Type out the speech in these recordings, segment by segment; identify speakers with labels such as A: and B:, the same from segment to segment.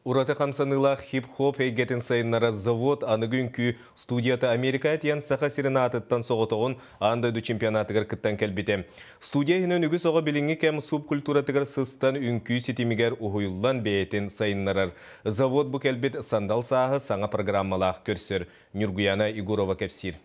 A: Ураты қамсанылақ хип-хоп егетін сайынлары завод анығын студията Америка әтиян сақа сиренатыттан соғытығын андайды чемпионатығыр кіттен кәлбеті. Студия хінен үгі соға біліңі кәм субкультуратығыр сыстан үнкі сетімігер ұхойылдан бәйетін сайынларар. Завод бұл кәлбет сандал сағы саңа программалақ көрсір. Нюргуяна Игурова кәпсір.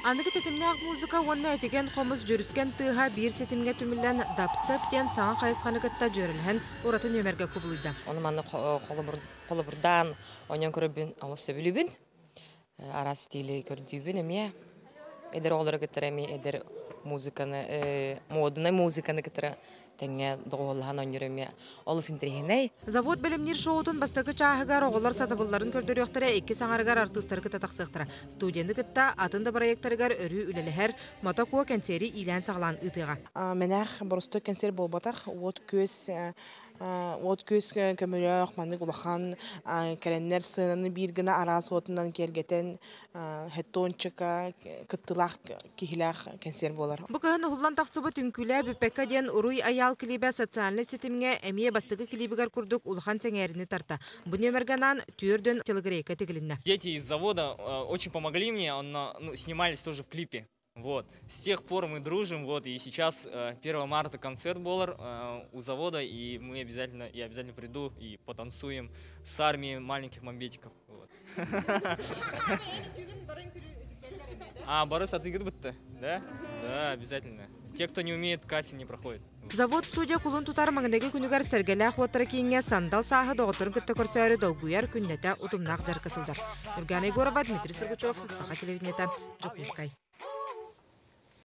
B: Анығы тетімнәғ музыка онына әтеген қомыз жүріскен тұға бір сетімге түмілен дабстептен саңа қайысқаны күтті жөрілген ұратын өмерге көбілді.
C: Оны маңны қолы бұрдан ойнан көрібін ауысы білібін. Ара стилі көрдібін әме. Әдір олары күттір әме, әдір модына музыканы күттірі. Тәңе доғылған ойнырыме олы синтерегеней.
B: Завод білімнер шоуытын бастығы чағығар оғылар сатыбылларын көрдір өқтірі екі саңарығар артыстары күтті тақсықтыры. Студенді күтті атынды проекттарығар өрі үлеліғер мотокуа кәнсері илән сағылан ұтыға.
D: Мәнәқ бұрысты кәнсер болбатақ от көз көмірек, маңны құлақан, кәреннер сынаны бір гіна арасы отынан кергетен хеттончыка, күттілақ, кейлақ кәнсер болар.
B: Бұқығын ұғылан тақсыбы түнкілі бүппәкка ден ұруй аял клибе социальный сетімге әмие бастығы клибігер күрдік ұлған сәңәріні тарта. Бұн өмірганан түйірден телегрейка тегілінна.
E: Дети из завода очень помогли мне, снимались тоже в клипе. Вот. С тех пор мы дружим, вот, и сейчас 1 марта концерт был у завода, и я обязательно приду и потанцуем с армией маленьких мамбетиков. Вот. А, Борис, а ты где-то? Да? Да, обязательно. Те, кто не умеет, кастинг не проходит.
B: Завод студия кулун тутар маңындегі күнігер сәргелі қуаттары кейінге сандал сағы доғытырын күтті көрсәуірі долгуяр күннеті ұтымнақ жарқысылдар. Үрганы Егорова, Дмитрий Сургучев, Саха телевидениеті, Жокускай.